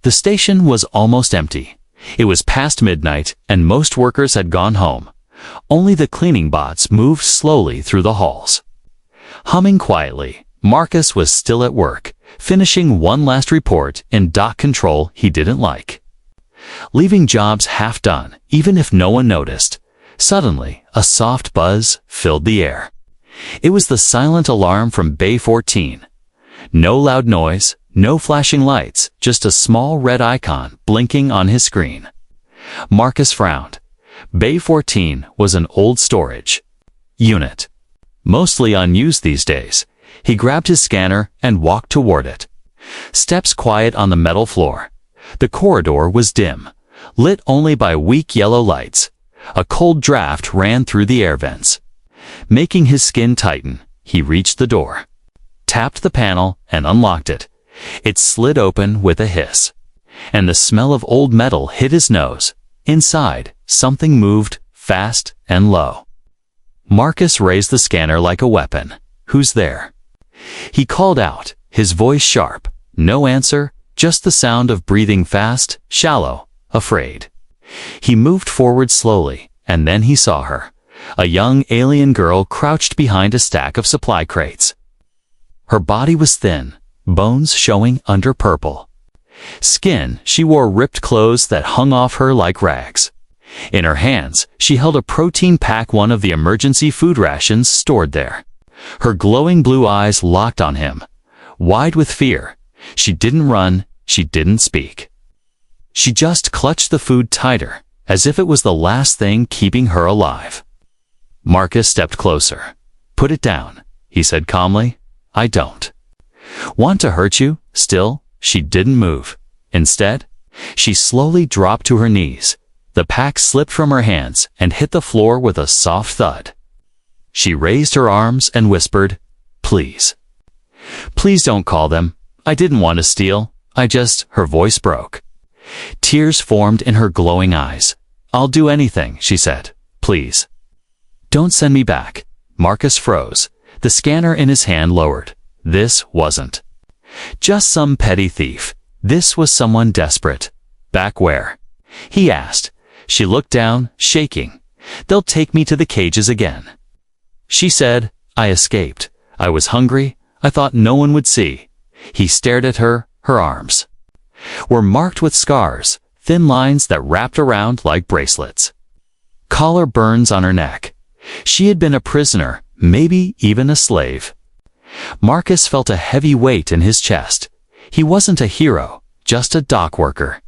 The station was almost empty. It was past midnight, and most workers had gone home. Only the cleaning bots moved slowly through the halls. Humming quietly, Marcus was still at work, finishing one last report in dock control he didn't like. Leaving jobs half done, even if no one noticed. Suddenly, a soft buzz filled the air. It was the silent alarm from Bay 14. No loud noise, no flashing lights, just a small red icon blinking on his screen. Marcus frowned. Bay 14 was an old storage unit, mostly unused these days. He grabbed his scanner and walked toward it. Steps quiet on the metal floor. The corridor was dim, lit only by weak yellow lights. A cold draft ran through the air vents. Making his skin tighten, he reached the door, tapped the panel, and unlocked it. It slid open with a hiss, and the smell of old metal hit his nose. Inside, something moved, fast and low. Marcus raised the scanner like a weapon. "Who's there?" He called out, his voice sharp. No answer, just the sound of breathing fast, shallow, afraid. He moved forward slowly, and then he saw her. A young alien girl crouched behind a stack of supply crates. Her body was thin, bones showing under purple skin. She wore ripped clothes that hung off her like rags. In her hands, she held a protein pack, one of the emergency food rations stored there. Her glowing blue eyes locked on him, wide with fear. She didn't run, she didn't speak. She just clutched the food tighter, as if it was the last thing keeping her alive. Marcus stepped closer. "Put it down," he said calmly. "I don't want to hurt you." Still, she didn't move. Instead, she slowly dropped to her knees. The pack slipped from her hands and hit the floor with a soft thud. She raised her arms and whispered, "Please. Please don't call them. I didn't want to steal. Her voice broke. Tears formed in her glowing eyes. "I'll do anything," she said. "Please. Don't send me back." Marcus froze. The scanner in his hand lowered. This wasn't just some petty thief. This was someone desperate. "Back where?" he asked. She looked down, shaking. "They'll take me to the cages again." She said, "I escaped. I was hungry. I thought no one would see." He stared at her. Her arms were marked with scars, thin lines that wrapped around like bracelets. Collar burns on her neck. She had been a prisoner, maybe even a slave. Marcus felt a heavy weight in his chest. He wasn't a hero, just a dock worker.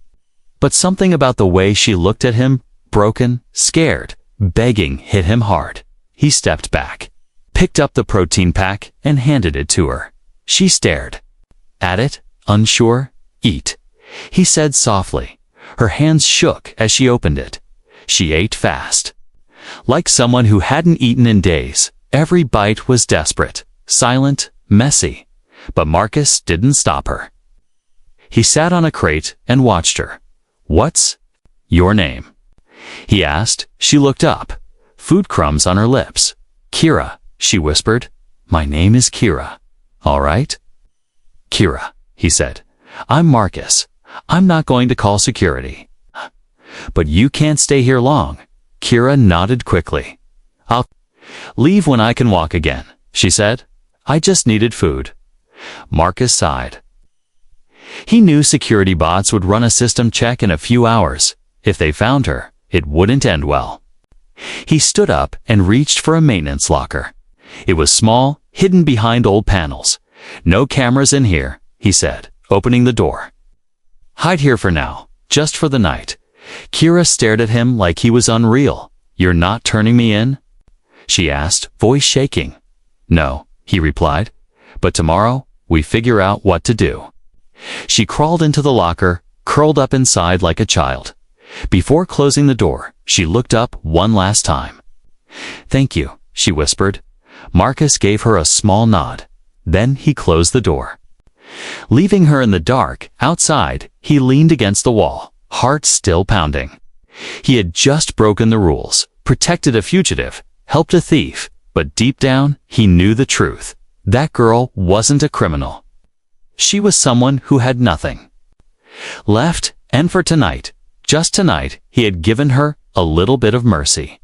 But something about the way she looked at him, broken, scared, begging, hit him hard. He stepped back, picked up the protein pack, and handed it to her. She stared at it, unsure. "Eat," he said softly. Her hands shook as she opened it. She ate fast, like someone who hadn't eaten in days. Every bite was desperate, silent, messy. But Marcus didn't stop her. He sat on a crate and watched her. "What's your name?" he asked. She looked up, food crumbs on her lips. "Kira," she whispered. "My name is Kira." "All right." "Kira," he said. "I'm Marcus. I'm not going to call security." "But you can't stay here long." Kira nodded quickly. "I'll leave when I can walk again," she said. "I just needed food." Marcus sighed. He knew security bots would run a system check in a few hours. If they found her, it wouldn't end well. He stood up and reached for a maintenance locker. It was small, hidden behind old panels. "No cameras in here," he said, opening the door. "Hide here for now, just for the night." Kira stared at him like he was unreal. "You're not turning me in?" she asked, voice shaking. "No," he replied. "But tomorrow, we figure out what to do." She crawled into the locker, curled up inside like a child. Before closing the door, she looked up one last time. "Thank you," she whispered. Marcus gave her a small nod. Then he closed the door. Leaving her in the dark, outside, he leaned against the wall, heart still pounding. He had just broken the rules, protected a fugitive, helped a thief, but deep down, he knew the truth. That girl wasn't a criminal. She was someone who had nothing. Left, and for tonight, just tonight, he had given her a little bit of mercy.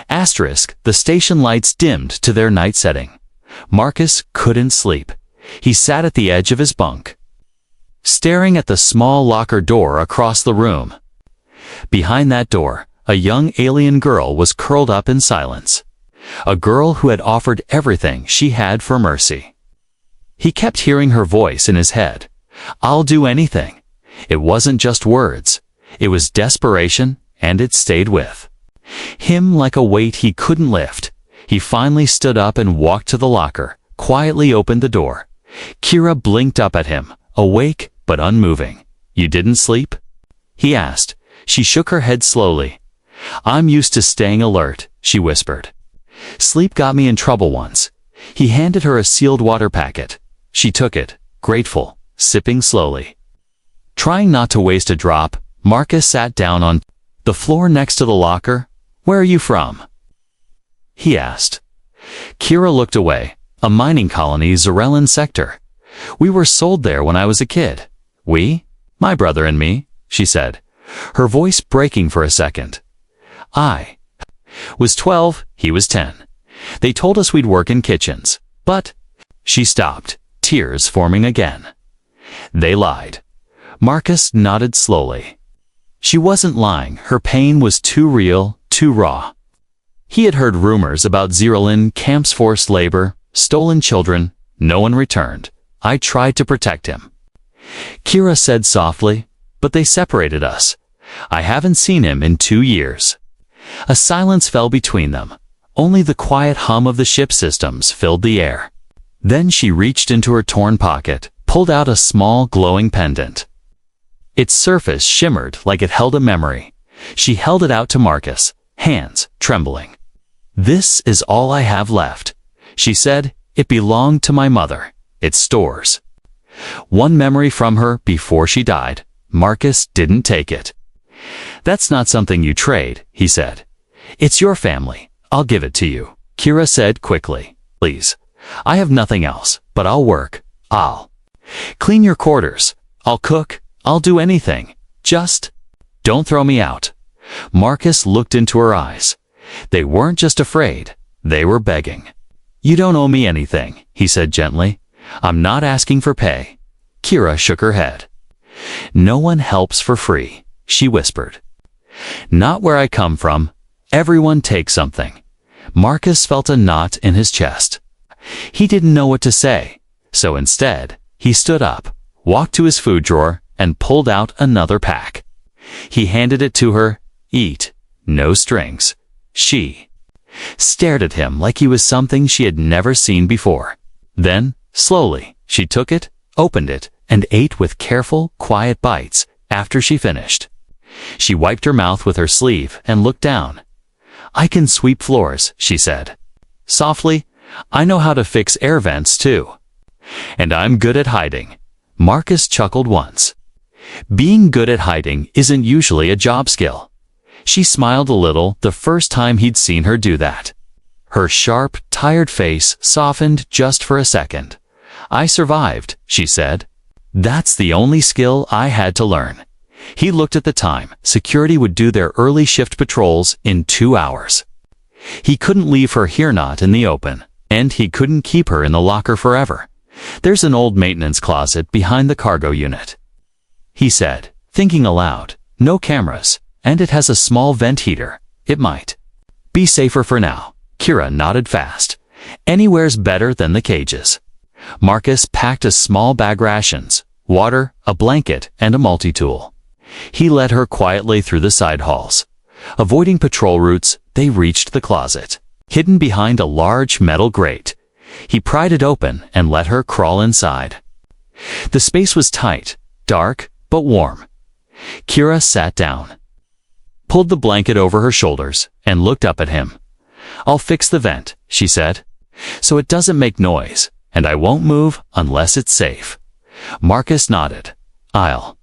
Asterisk, the station lights dimmed to their night setting. Marcus couldn't sleep. He sat at the edge of his bunk, staring at the small locker door across the room. Behind that door, a young alien girl was curled up in silence. A girl who had offered everything she had for mercy. He kept hearing her voice in his head. "I'll do anything." It wasn't just words. It was desperation, and it stayed with him like a weight he couldn't lift. He finally stood up and walked to the locker, quietly opened the door. Kira blinked up at him, awake but unmoving. "You didn't sleep?" he asked. She shook her head slowly. "I'm used to staying alert," she whispered. "Sleep got me in trouble once." He handed her a sealed water packet. She took it, grateful, sipping slowly. Trying not to waste a drop, Marcus sat down on the floor next to the locker. "Where are you from?" he asked. Kira looked away. "A mining colony, Zarellan sector. We were sold there when I was a kid." "We? My brother and me," she said, her voice breaking for a second. "I was 12, he was 10. They told us we'd work in kitchens, but—" She stopped, tears forming again. "They lied." Marcus nodded slowly. She wasn't lying. Her pain was too real, too raw. He had heard rumors about Zarellan camps, forced labor, stolen children. No one returned. "I tried to protect him," Kira said softly, "but they separated us. I haven't seen him in 2 years." A silence fell between them. Only the quiet hum of the ship systems filled the air. Then she reached into her torn pocket, pulled out a small glowing pendant. Its surface shimmered like it held a memory. She held it out to Marcus, hands trembling. "This is all I have left," she said. "It belonged to my mother. It stores one memory from her before she died." Marcus didn't take it. "That's not something you trade," he said. "It's your family. I'll give it to you," Kira said quickly. "Please. I have nothing else, but I'll work. I'll clean your quarters. I'll cook. I'll do anything. Just don't throw me out." Marcus looked into her eyes. They weren't just afraid. They were begging. "You don't owe me anything," he said gently. "I'm not asking for pay." Kira shook her head. "No one helps for free," she whispered. "Not where I come from. Everyone takes something." Marcus felt a knot in his chest. He didn't know what to say, so instead, he stood up, walked to his food drawer, and pulled out another pack. He handed it to her. "Eat. No strings." She stared at him like he was something she had never seen before. Then, slowly, she took it, opened it, and ate with careful, quiet bites. After she finished, she wiped her mouth with her sleeve and looked down. "I can sweep floors," she said softly. "I know how to fix air vents too. And I'm good at hiding." Marcus chuckled once. Being good at hiding isn't usually a job skill. She smiled a little the first time he'd seen her do that. Her sharp, tired face softened just for a second. "I survived," she said. "That's the only skill I had to learn." He looked at the time. Security would do their early shift patrols in 2 hours. He couldn't leave her here, not in the open, and he couldn't keep her in the locker forever. "There's an old maintenance closet behind the cargo unit," he said, thinking aloud. "No cameras, and it has a small vent heater. It might be safer for now." Kira nodded fast. "Anywhere's better than the cages." Marcus packed a small bag, rations, water, a blanket, and a multi-tool. He led her quietly through the side halls. Avoiding patrol routes, they reached the closet, hidden behind a large metal grate. He pried it open and let her crawl inside. The space was tight, dark, but warm. Kira sat down, pulled the blanket over her shoulders, and looked up at him. "I'll fix the vent," she said, "so it doesn't make noise, and I won't move unless it's safe." Marcus nodded. "I'll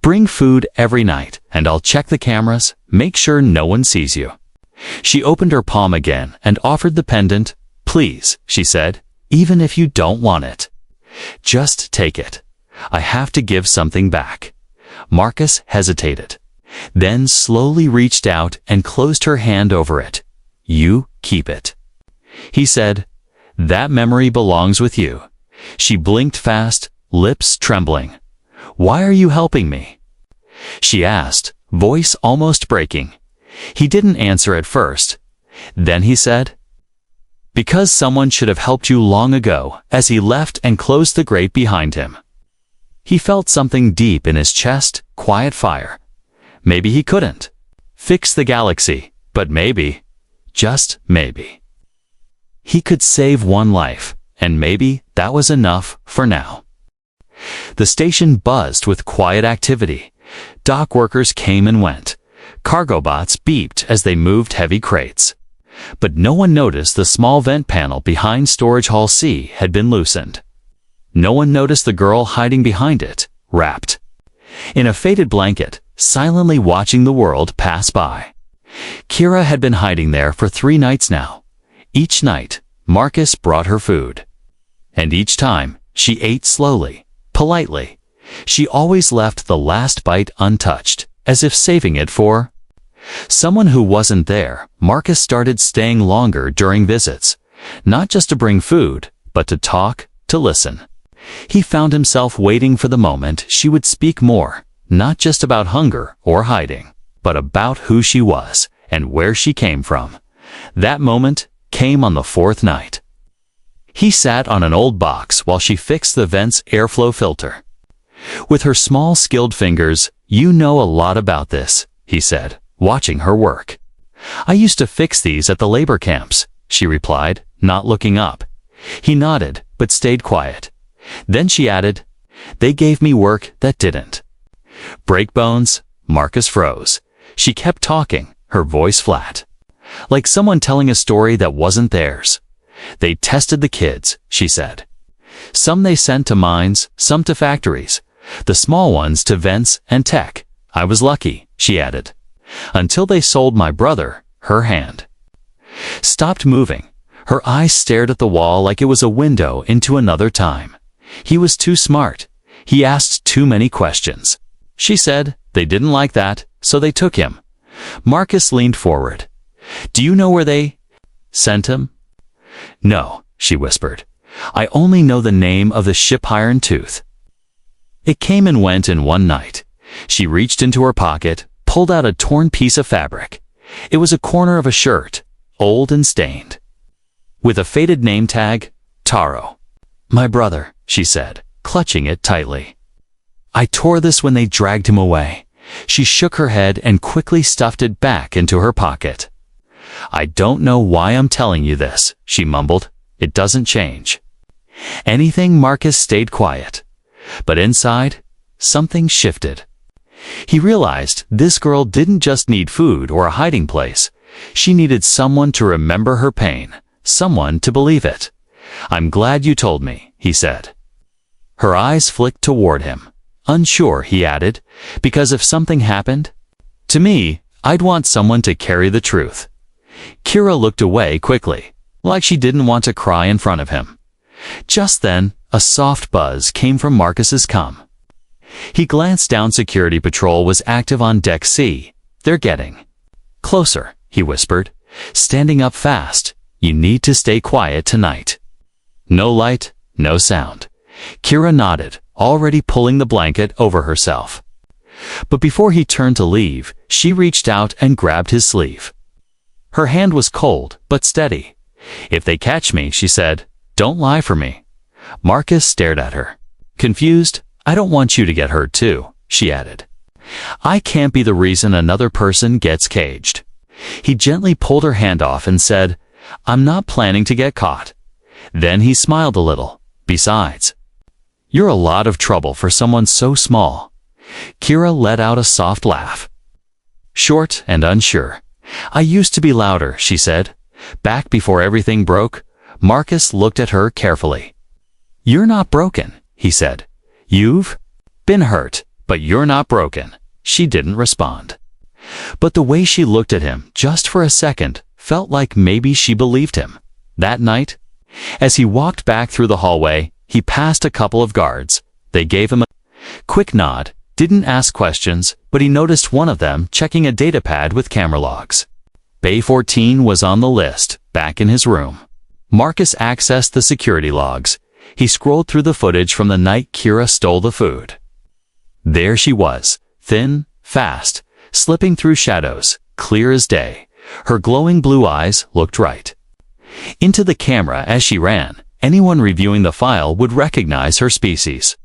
bring food every night, and I'll check the cameras, make sure no one sees you." She opened her palm again and offered the pendant. "Please," she said, "even if you don't want it, just take it. I have to give something back." Marcus hesitated, then slowly reached out and closed her hand over it. "You keep it," he said. "That memory belongs with you." She blinked fast, lips trembling. "Why are you helping me?" she asked, voice almost breaking. He didn't answer at first. Then he said, "Because someone should have helped you long ago," as he left and closed the grate behind him. He felt something deep in his chest, quiet fire. Maybe he couldn't fix the galaxy, but maybe, just maybe, he could save one life, and maybe that was enough for now. The station buzzed with quiet activity. Dock workers came and went. Cargo bots beeped as they moved heavy crates. But no one noticed the small vent panel behind Storage Hall C had been loosened. No one noticed the girl hiding behind it, wrapped in a faded blanket, silently watching the world pass by. Kira had been hiding there for 3 nights now. Each night, Marcus brought her food. And each time, she ate slowly, politely. She always left the last bite untouched, as if saving it for someone who wasn't there. Marcus started staying longer during visits, not just to bring food, but to talk, to listen. He found himself waiting for the moment she would speak more, not just about hunger or hiding, but about who she was and where she came from. That moment came on the 4th night. He sat on an old box while she fixed the vent's airflow filter. With her small, skilled fingers, "You know a lot about this," he said, watching her work. "I used to fix these at the labor camps," she replied, not looking up. He nodded, but stayed quiet. Then she added, "They gave me work that didn't break bones." Marcus froze. She kept talking, her voice flat, like someone telling a story that wasn't theirs. "They tested the kids," she said. "Some they sent to mines, some to factories. The small ones to vents and tech. I was lucky," she added. "Until they sold my brother." Her hand stopped moving. Her eyes stared at the wall like it was a window into another time. He was too smart. He asked too many questions. She said they didn't like that, so they took him. Marcus leaned forward. "Do you know where they sent him?" "No," she whispered. "I only know the name of the ship Iron Tooth. It came and went in one night." She reached into her pocket, pulled out a torn piece of fabric. It was a corner of a shirt, old and stained, with a faded name tag, Taro. "My brother," she said, clutching it tightly. "I tore this when they dragged him away." She shook her head and quickly stuffed it back into her pocket. "I don't know why I'm telling you this," she mumbled. "It doesn't change anything." Marcus stayed quiet. But inside, something shifted. He realized this girl didn't just need food or a hiding place. She needed someone to remember her pain, someone to believe it. "I'm glad you told me," he said. Her eyes flicked toward him. "Unsure," he added, "because if something happened to me, I'd want someone to carry the truth." Kira looked away quickly, like she didn't want to cry in front of him. Just then, a soft buzz came from Marcus's comm. He glanced down. Security patrol was active on Deck C. "They're getting closer," he whispered, standing up fast. "You need to stay quiet tonight." No light, no sound. Kira nodded, already pulling the blanket over herself. But before he turned to leave, she reached out and grabbed his sleeve. Her hand was cold, but steady. "If they catch me," she said, "don't lie for me." Marcus stared at her. Confused, "I don't want you to get hurt too," she added. "I can't be the reason another person gets caged." He gently pulled her hand off and said, "I'm not planning to get caught." Then he smiled a little. "Besides, you're a lot of trouble for someone so small." Kira let out a soft laugh, short and unsure. "I used to be louder," she said. "Back before everything broke." Marcus looked at her carefully. "You're not broken," he said. "You've been hurt, but you're not broken." She didn't respond. But the way she looked at him, just for a second, felt like maybe she believed him. That night, as he walked back through the hallway, he passed a couple of guards. They gave him a quick nod, didn't ask questions, but he noticed one of them checking a datapad with camera logs. Bay 14 was on the list, back in his room. Marcus accessed the security logs. He scrolled through the footage from the night Kira stole the food. There she was, thin, fast, slipping through shadows, clear as day. Her glowing blue eyes looked right into the camera as she ran. Anyone reviewing the file would recognize her species.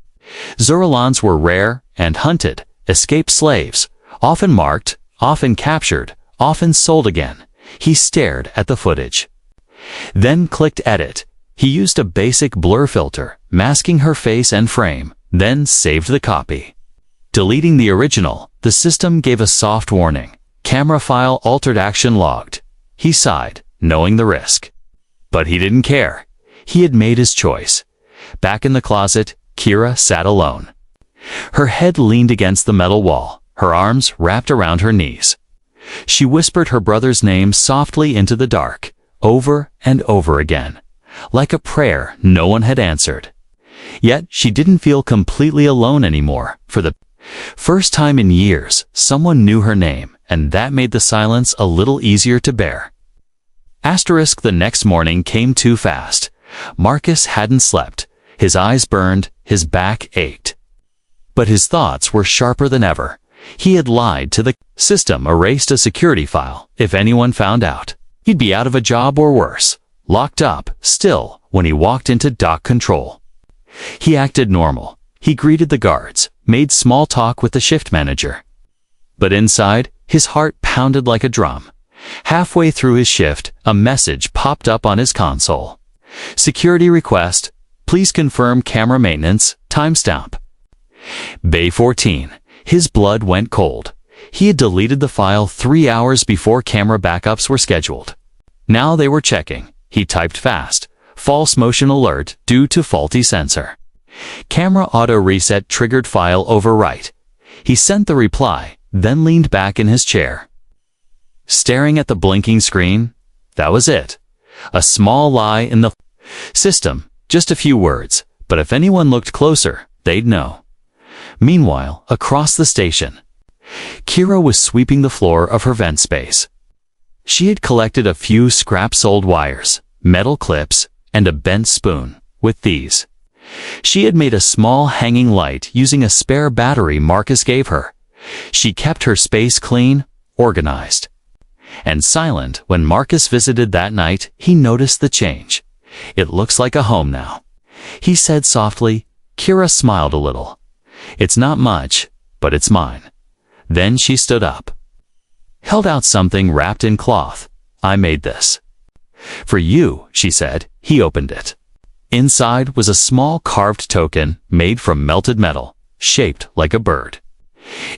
Zurulons were rare and hunted, escaped slaves, often marked, often captured, often sold again. He stared at the footage. Then clicked edit. He used a basic blur filter, masking her face and frame, then saved the copy. Deleting the original, the system gave a soft warning. Camera file altered, action logged. He sighed, knowing the risk. But he didn't care. He had made his choice. Back in the closet, Kira sat alone. Her head leaned against the metal wall, her arms wrapped around her knees. She whispered her brother's name softly into the dark, over and over again, like a prayer no one had answered. Yet she didn't feel completely alone anymore. For the first time in years, someone knew her name, and that made the silence a little easier to bear. The next morning came too fast. Marcus hadn't slept. His eyes burned, his back ached. But his thoughts were sharper than ever. He had lied to the system, erased a security file. If anyone found out, he'd be out of a job or worse, locked up. Still, when he walked into dock control, he acted normal. He greeted the guards, made small talk with the shift manager. But inside, his heart pounded like a drum. Halfway through his shift, a message popped up on his console. Security request. Please confirm camera maintenance. Timestamp. Bay 14. His blood went cold. He had deleted the file 3 hours before camera backups were scheduled. Now they were checking. He typed fast. False motion alert due to faulty sensor. Camera auto reset triggered, file overwrite. He sent the reply, then leaned back in his chair. Staring at the blinking screen, that was it. A small lie in the system, just a few words, but if anyone looked closer, they'd know. Meanwhile, across the station, Kira was sweeping the floor of her vent space. She had collected a few scraps, old wires, metal clips, and a bent spoon. With these, she had made a small hanging light using a spare battery Marcus gave her. She kept her space clean, organized, and silent. When Marcus visited that night, he noticed the change. It looks like a home now, he said softly. Kira smiled a little. It's not much, but it's mine. Then she stood up, held out something wrapped in cloth. I made this for you, she said. He opened it. Inside was a small carved token made from melted metal, shaped like a bird.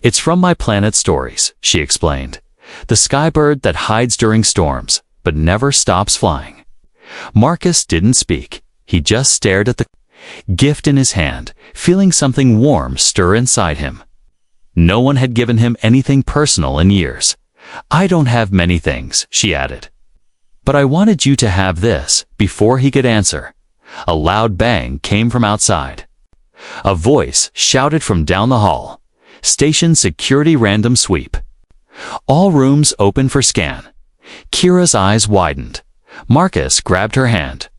It's from my planet stories, she explained. The skybird that hides during storms, but never stops flying. Marcus didn't speak. He just stared at the gift in his hand, feeling something warm stir inside him. No one had given him anything personal in years. I don't have many things, she added. But I wanted you to have this. Before he could answer, a loud bang came from outside. A voice shouted from down the hall. Station security random sweep. All rooms open for scan. Kira's eyes widened. Marcus grabbed her hand.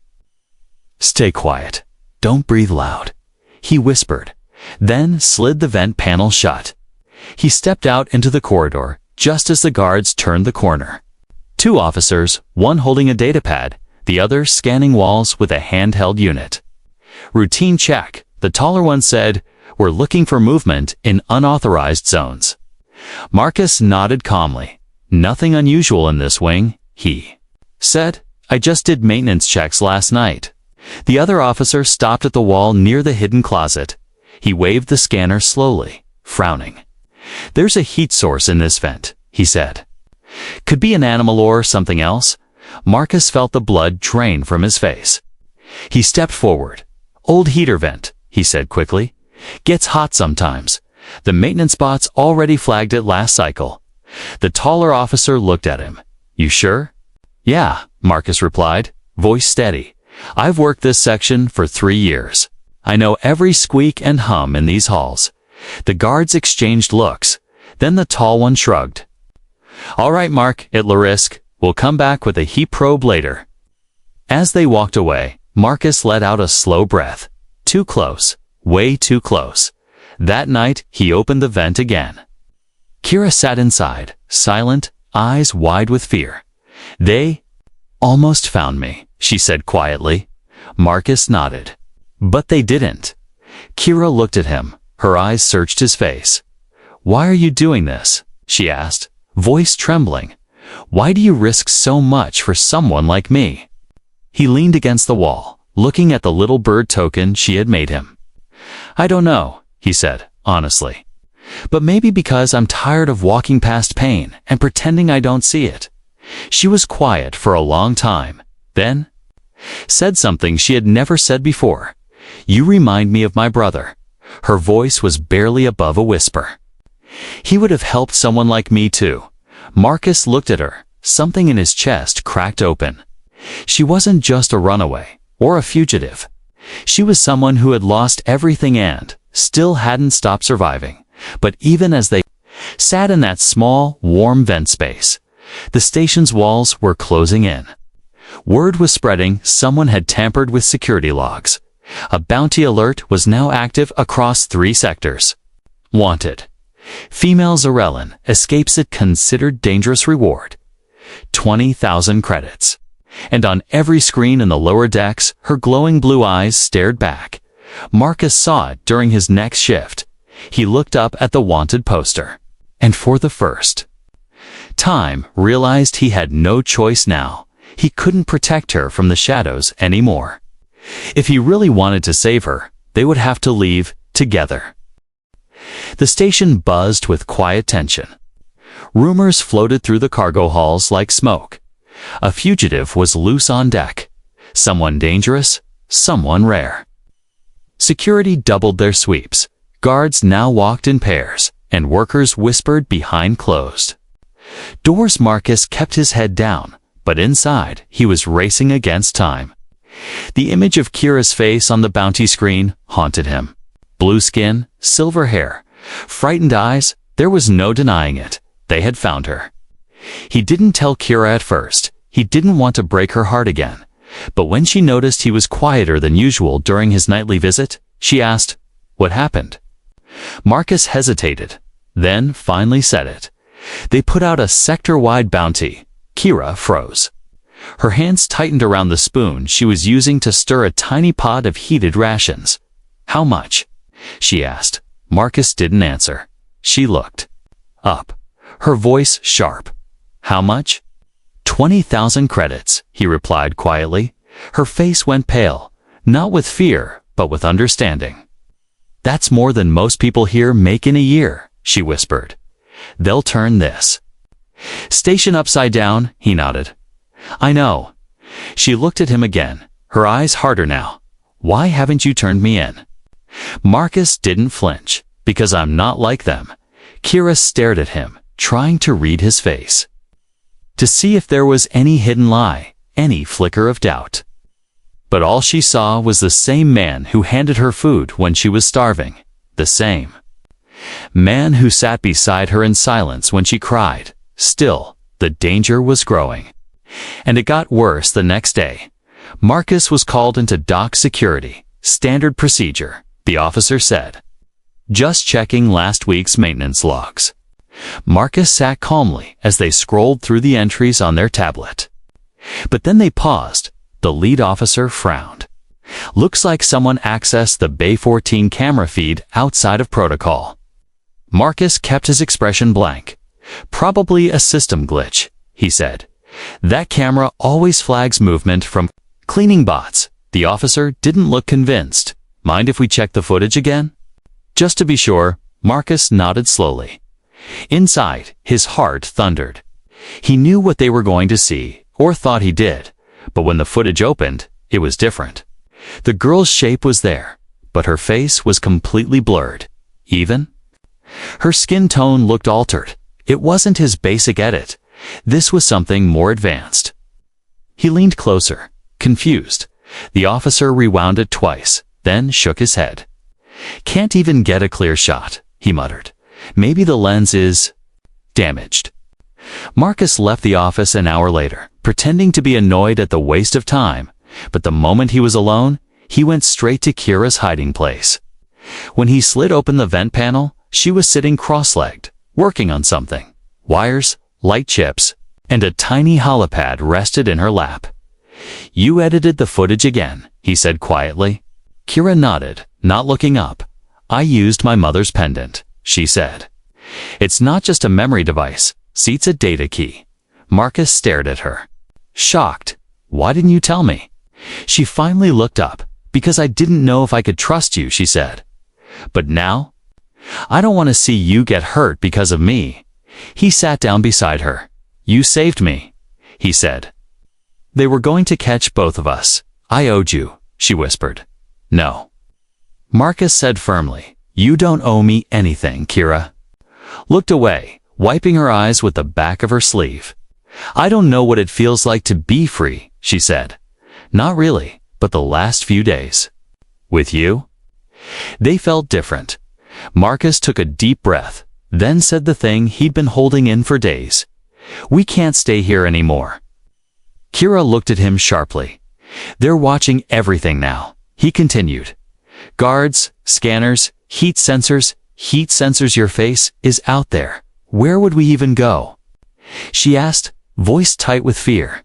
Stay quiet. Don't breathe loud, he whispered, then slid the vent panel shut. He stepped out into the corridor just as the guards turned the corner. 2 officers, one holding a datapad, the other scanning walls with a handheld unit. Routine check, the taller one said. We're looking for movement in unauthorized zones. Marcus nodded calmly. Nothing unusual in this wing, he said. I just did maintenance checks last night. The other officer stopped at the wall near the hidden closet. He waved the scanner slowly, frowning. There's a heat source in this vent, he said. Could be an animal or something else. Marcus felt the blood drain from his face. He stepped forward. Old heater vent, he said quickly. Gets hot sometimes. The maintenance bots already flagged it last cycle. The taller officer looked at him. You sure? Yeah, Marcus replied, voice steady. I've worked this section for 3 years. I know every squeak and hum in these halls. The guards exchanged looks. Then the tall one shrugged. "All right, Mark, it'll risk. We'll come back with a heat probe later." As they walked away, Marcus let out a slow breath. Too close. Way too close. That night, he opened the vent again. Kira sat inside, silent, eyes wide with fear. "They almost found me," she said quietly. Marcus nodded. "But they didn't." Kira looked at him. Her eyes searched his face. "Why are you doing this?" she asked, voice trembling. "Why do you risk so much for someone like me?" He leaned against the wall, looking at the little bird token she had made him. "I don't know," he said, honestly. "But maybe because I'm tired of walking past pain and pretending I don't see it." She was quiet for a long time, then said something she had never said before. "You remind me of my brother." Her voice was barely above a whisper. "He would have helped someone like me too." Marcus looked at her. Something in his chest cracked open. She wasn't just a runaway or a fugitive. She was someone who had lost everything and still hadn't stopped surviving. But even as they sat in that small, warm vent space, the station's walls were closing in. Word was spreading someone had tampered with security logs. A bounty alert was now active across 3 sectors. Wanted. Female Zarellan escapes it considered dangerous reward. 20,000 credits. And on every screen in the lower decks, her glowing blue eyes stared back. Marcus saw it during his next shift. He looked up at the wanted poster. And for the first time, realized he had no choice now. He couldn't protect her from the shadows anymore. If he really wanted to save her, they would have to leave together. The station buzzed with quiet tension. Rumors floated through the cargo halls like smoke. A fugitive was loose on deck. Someone dangerous, someone rare. Security doubled their sweeps. Guards now walked in pairs, and workers whispered behind closed doors. Marcus kept his head down, but inside, he was racing against time. The image of Kira's face on the bounty screen haunted him. Blue skin, silver hair, frightened eyes, there was no denying it. They had found her. He didn't tell Kira at first. He didn't want to break her heart again. But when she noticed he was quieter than usual during his nightly visit, she asked, "What happened?" Marcus hesitated, then finally said it. "They put out a sector-wide bounty." Kira froze. Her hands tightened around the spoon she was using to stir a tiny pot of heated rations. "How much?" she asked. Marcus didn't answer. She looked up, her voice sharp. "How much?" 20,000 credits, he replied quietly. Her face went pale, not with fear, but with understanding. "That's more than most people here make in a year," she whispered. "They'll turn this station upside down," he nodded. "I know." She looked at him again, her eyes harder now. "Why haven't you turned me in?" Marcus didn't flinch. "Because I'm not like them." Kira stared at him, trying to read his face, to see if there was any hidden lie, any flicker of doubt. But all she saw was the same man who handed her food when she was starving. The same man who sat beside her in silence when she cried. Still, the danger was growing. And it got worse the next day. Marcus was called into dock security. Standard procedure, the officer said. "Just checking last week's maintenance logs." Marcus sat calmly as they scrolled through the entries on their tablet. But then they paused. The lead officer frowned. "Looks like someone accessed the Bay 14 camera feed outside of protocol." Marcus kept his expression blank. "Probably a system glitch," he said. "That camera always flags movement from cleaning bots." The officer didn't look convinced. "Mind if we check the footage again?" Just to be sure, Marcus nodded slowly. Inside, his heart thundered. He knew what they were going to see, or thought he did, but when the footage opened, it was different. The girl's shape was there, but her face was completely blurred. Even her skin tone looked altered. It wasn't his basic edit. This was something more advanced. He leaned closer, confused. The officer rewound it twice, then shook his head. "Can't even get a clear shot." he muttered. Maybe the lens is damaged. Marcus left the office an hour later, pretending to be annoyed at the waste of time, but the moment he was alone, he went straight to Kira's hiding place. When he slid open the vent panel, she was sitting cross-legged, working on something. Wires, light chips, and a tiny holopad rested in her lap. "You edited the footage again," he said quietly. Kira nodded, not looking up. "I used my mother's pendant," she said. "It's not just a memory device, it's a data key." Marcus stared at her, shocked. "Why didn't you tell me?" She finally looked up. "Because I didn't know if I could trust you," she said. "But now? I don't want to see you get hurt because of me." He sat down beside her. "You saved me," he said. "They were going to catch both of us. I owed you," she whispered. "No." Marcus said firmly, "You don't owe me anything, Kira." Looked away, wiping her eyes with the back of her sleeve. "I don't know what it feels like to be free," she said. "Not really, but the last few days." "With you?" They felt different. Marcus took a deep breath, then said the thing he'd been holding in for days. "We can't stay here anymore." Kira looked at him sharply. "They're watching everything now," he continued. "Guards, scanners, heat sensors. Heat sensors. Your face is out there. Where would we even go?" She asked, voice tight with fear.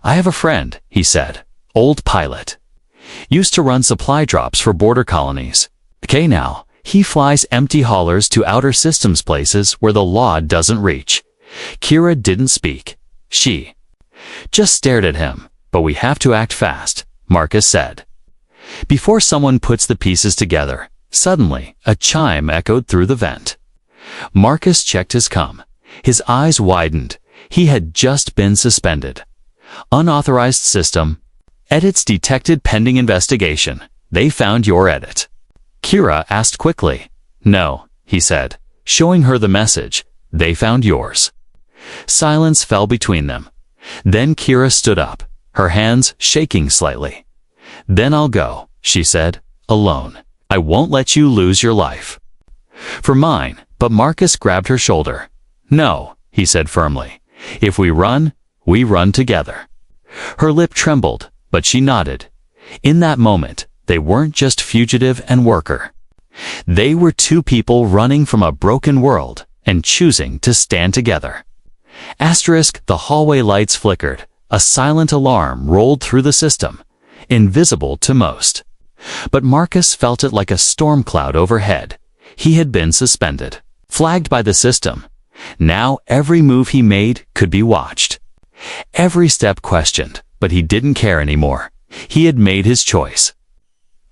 "I have a friend," he said. "Old pilot. Used to run supply drops for border colonies. Okay, now, he flies empty haulers to outer systems places where the law doesn't reach." Kira didn't speak. She just stared at him. "But we have to act fast," Marcus said. Before someone puts the pieces together, suddenly, a chime echoed through the vent. Marcus checked his comm. His eyes widened. He had just been suspended. "Unauthorized system. Edits detected pending investigation. They found your edit." Kira asked quickly. "No," he said, showing her the message. "They found yours." Silence fell between them. Then Kira stood up, her hands shaking slightly. "Then I'll go," she said, "alone. I won't let you lose your life." "For mine," but Marcus grabbed her shoulder. "No," he said firmly. "If we run together." Her lip trembled, but she nodded. In that moment, they weren't just fugitive and worker. They were two people running from a broken world and choosing to stand together. The hallway lights flickered. A silent alarm rolled through the system, invisible to most. But Marcus felt it like a storm cloud overhead. He had been suspended, flagged by the system. Now every move he made could be watched. Every step questioned, but he didn't care anymore. He had made his choice.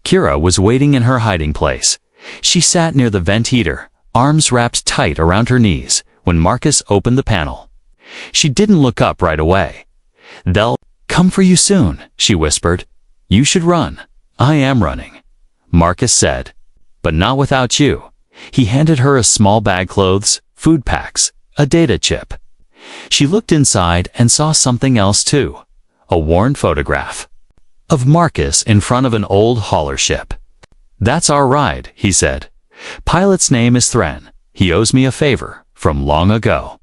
Kira was waiting in her hiding place. She sat near the vent heater, arms wrapped tight around her knees, when Marcus opened the panel. She didn't look up right away. "They'll come for you soon," she whispered. "You should run." "I am running," Marcus said. "But not without you." He handed her a small bag, clothes, food packs, a data chip. She looked inside and saw something else too. A worn photograph of Marcus in front of an old hauler ship. "That's our ride," he said. "Pilot's name is Thren. He owes me a favor from long ago."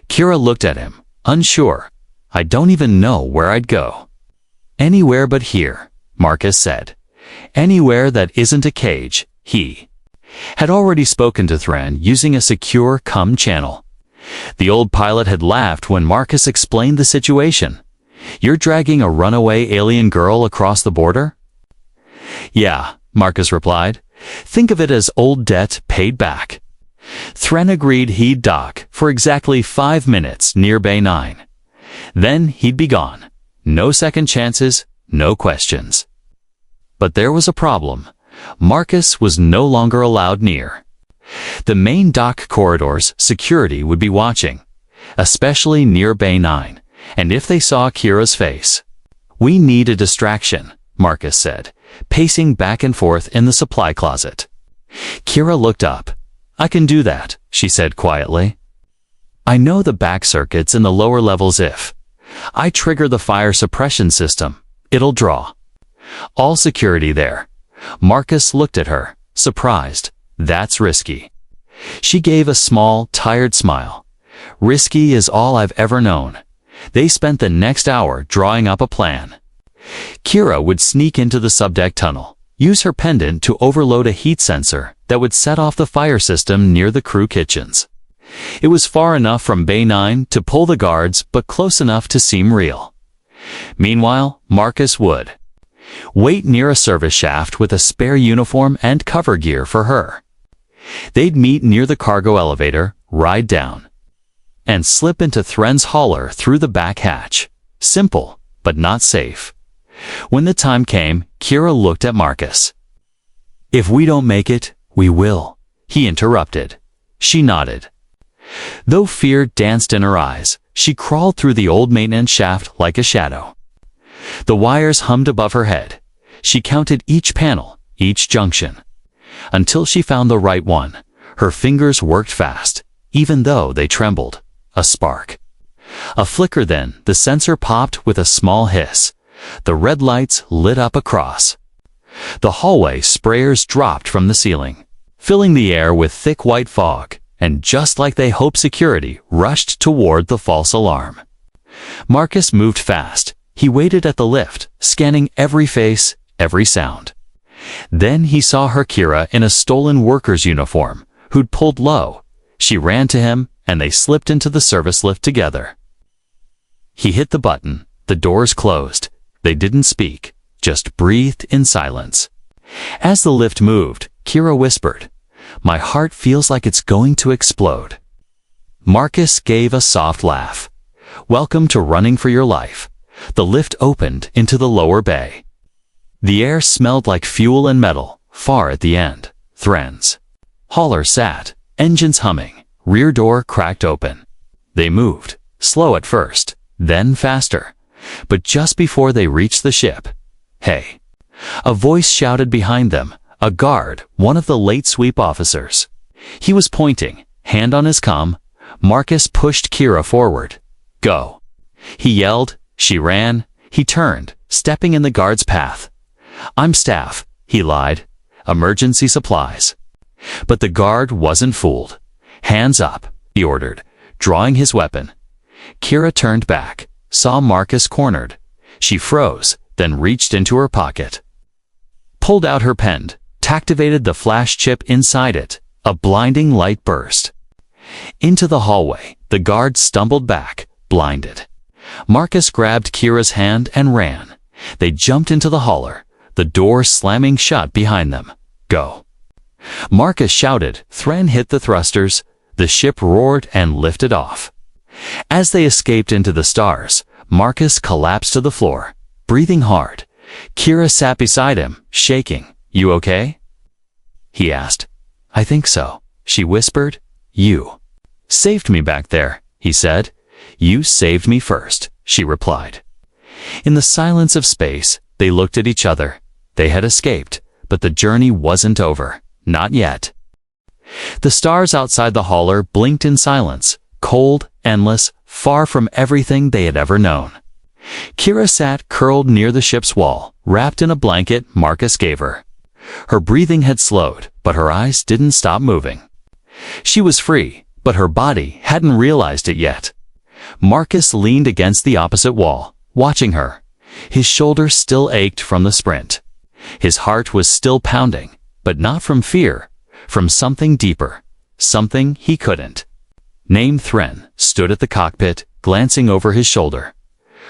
Kira looked at him, unsure. "I don't even know where I'd go." "Anywhere but here," Marcus said. "Anywhere that isn't a cage." He had already spoken to Thren using a secure comm channel. The old pilot had laughed when Marcus explained the situation. "You're dragging a runaway alien girl across the border?" "Yeah," Marcus replied. "Think of it as old debt paid back." Thren agreed he'd dock for exactly 5 minutes near Bay 9. Then he'd be gone. No second chances, no questions. But there was a problem. Marcus was no longer allowed near. The main dock corridors security would be watching, especially near Bay 9, and if they saw Kira's face. "We need a distraction," Marcus said, pacing back and forth in the supply closet. Kira looked up. "I can do that," she said quietly. "I know the back circuits in the lower levels. If I trigger the fire suppression system, it'll draw all security there." Marcus looked at her, surprised. "That's risky." She gave a small, tired smile. Risky is all I've ever known. They spent the next hour drawing up a plan. Kira would sneak into the subdeck tunnel, use her pendant to overload a heat sensor that would set off the fire system near the crew kitchens. It was far enough from Bay 9 to pull the guards, but close enough to seem real. Meanwhile, Marcus would wait near a service shaft with a spare uniform and cover gear for her. They'd meet near the cargo elevator, ride down, and slip into Thren's hauler through the back hatch. Simple, but not safe. When the time came, Kira looked at Marcus. "If we don't make it, we will," he interrupted. She nodded. Though fear danced in her eyes, she crawled through the old maintenance shaft like a shadow. The wires hummed above her head. She counted each panel, each junction. Until she found the right one, her fingers worked fast, even though they trembled. A spark. A flicker, then the sensor popped with a small hiss. The red lights lit up across the hallway. Sprayers dropped from the ceiling, filling the air with thick white fog, and just like they hoped, security rushed toward the false alarm. Marcus moved fast. He waited at the lift, scanning every face, every sound. Then he saw her, Kira, in a stolen worker's uniform, who'd pulled low. She ran to him, and they slipped into the service lift together. He hit the button. The doors closed. They didn't speak, just breathed in silence. As the lift moved, Kira whispered, "My heart feels like it's going to explode." Marcus gave a soft laugh. "Welcome to running for your life." The lift opened into the lower bay. The air smelled like fuel and metal. Far at the end, Thren's hauler sat, engines humming, rear door cracked open. They moved, slow at first, then faster. But just before they reached the ship, "Hey!" a voice shouted behind them. A guard, one of the late sweep officers. He was pointing, hand on his comm. Marcus pushed Kira forward. "Go!" he yelled. She ran. He turned, stepping in the guard's path. "I'm staff," he lied. "Emergency supplies." But the guard wasn't fooled. "Hands up," he ordered, drawing his weapon. Kira turned back, saw Marcus cornered. She froze, then reached into her pocket, pulled out her pen, activated the flash chip inside it. A blinding light burst into the hallway. The guard stumbled back, blinded. Marcus grabbed Kira's hand and ran. They jumped into the hauler, the door slamming shut behind them. "Go!" Marcus shouted. Thren hit the thrusters. The ship roared and lifted off. As they escaped into the stars, Marcus collapsed to the floor, breathing hard. Kira sat beside him, shaking. "You okay?" he asked. "I think so," she whispered. "You saved me back there," he said. "You saved me first," she replied. In the silence of space, they looked at each other. They had escaped, but the journey wasn't over. Not yet. The stars outside the hauler blinked in silence, cold, endless, far from everything they had ever known. Kira sat curled near the ship's wall, wrapped in a blanket Marcus gave her. Her breathing had slowed, but her eyes didn't stop moving. She was free, but her body hadn't realized it yet. Marcus leaned against the opposite wall, watching her. His shoulders still ached from the sprint. His heart was still pounding, but not from fear, from something deeper, something he couldn't name. Thren stood at the cockpit, glancing over his shoulder.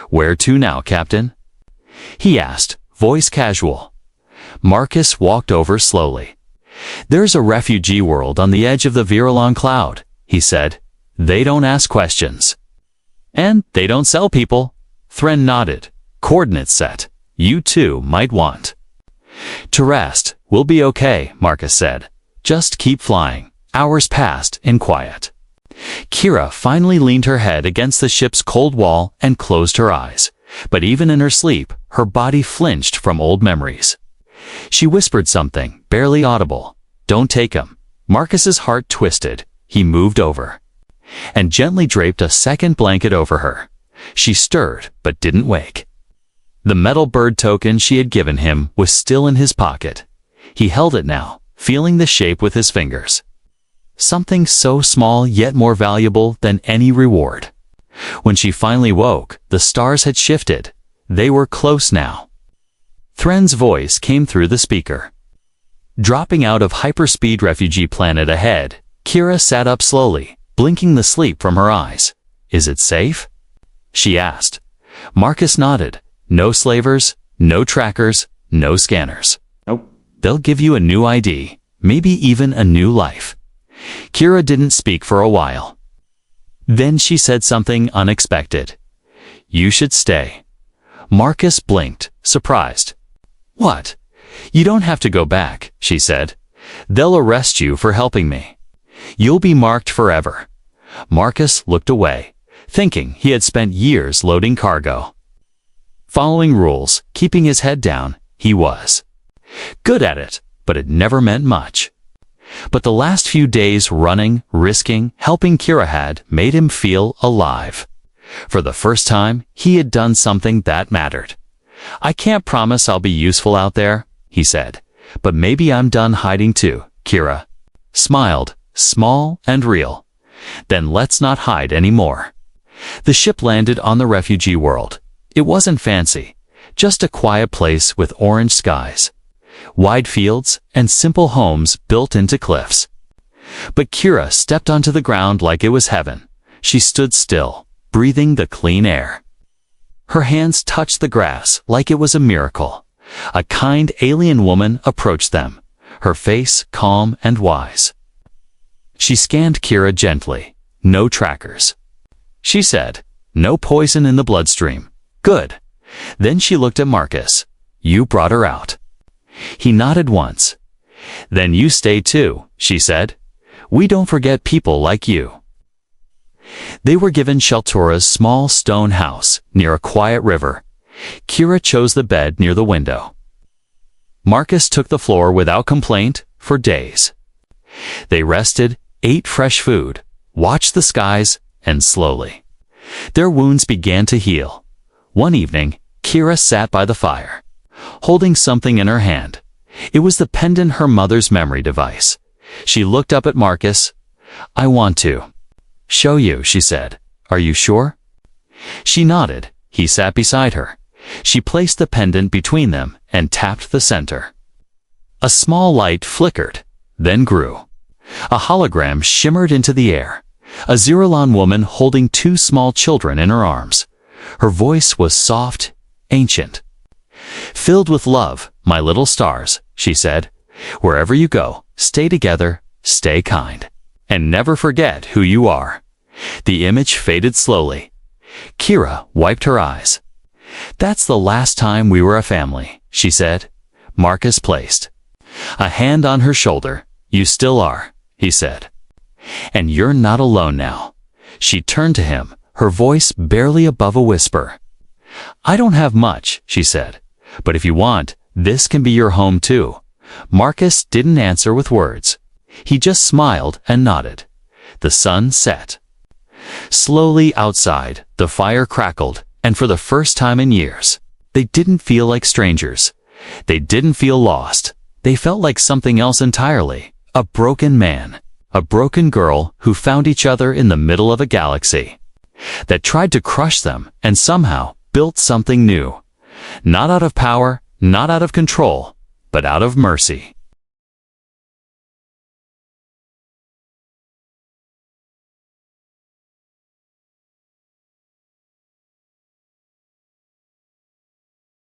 "Where to now, Captain?" he asked, voice casual. Marcus walked over slowly. "There's a refugee world on the edge of the Virulon cloud," he said. "They don't ask questions. And they don't sell people." Thren nodded. "Coordinates set. You too might want to rest." "We'll be okay," Marcus said. "Just keep flying." Hours passed in quiet. Kira finally leaned her head against the ship's cold wall and closed her eyes. But even in her sleep, her body flinched from old memories. She whispered something, barely audible. "Don't take him." Marcus's heart twisted. He moved over and gently draped a second blanket over her. She stirred, but didn't wake. The metal bird token she had given him was still in his pocket. He held it now, feeling the shape with his fingers. something so small yet more valuable than any reward. When she finally woke, the stars had shifted. They were close now. Thren's voice came through the speaker. Dropping out of hyperspeed refugee planet ahead, Kira sat up slowly, blinking the sleep from her eyes. Is it safe? She asked. Marcus nodded. No slavers, no trackers, no scanners. Nope. They'll give you a new ID, maybe even a new life. Kira didn't speak for a while. Then she said something unexpected. You should stay. Marcus blinked, surprised. What? You don't have to go back, she said. They'll arrest you for helping me. You'll be marked forever. Marcus looked away, thinking he had spent years loading cargo. Following rules, keeping his head down, he was good at it, but it never meant much. But the last few days running, risking, helping Kira had made him feel alive. For the first time, he had done something that mattered. I can't promise I'll be useful out there, he said, but maybe I'm done hiding too, Kira. Smiled, small and real. Then let's not hide anymore. The ship landed on the refugee world. It wasn't fancy, just a quiet place with orange skies, wide fields, and simple homes built into cliffs. But Kira stepped onto the ground like it was heaven. She stood still, breathing the clean air. Her hands touched the grass like it was a miracle. A kind alien woman approached them, her face calm and wise. She scanned Kira gently. No trackers. She said, no poison in the bloodstream. Good. Then she looked at Marcus. You brought her out. He nodded once. Then you stay too, she said. We don't forget people like you. They were given Sheltora's small stone house near a quiet river. Kira chose the bed near the window. Marcus took the floor without complaint for days. They rested, ate fresh food, watched the skies, and slowly their wounds began to heal. One evening, Kira sat by the fire, holding something in her hand. It was the pendant, her mother's memory device. She looked up at Marcus. I want to show you, she said. Are you sure? She nodded. He sat beside her. She placed the pendant between them and tapped the center. A small light flickered, then grew. A hologram shimmered into the air. A Zerulon woman holding two small children in her arms. Her voice was soft, ancient. Filled with love, my little stars, she said. Wherever you go, stay together, stay kind, and never forget who you are. The image faded slowly. Kira wiped her eyes. That's the last time we were a family, she said. Marcus placed a hand on her shoulder. You still are, he said. And you're not alone now. She turned to him, her voice barely above a whisper. I don't have much, she said, but if you want, this can be your home too. Marcus didn't answer with words. He just smiled and nodded. The sun set. Slowly outside, the fire crackled, and for the first time in years, they didn't feel like strangers. They didn't feel lost. They felt like something else entirely. A broken man, a broken girl who found each other in the middle of a galaxy that tried to crush them and somehow built something new. Not out of power, not out of control, but out of mercy.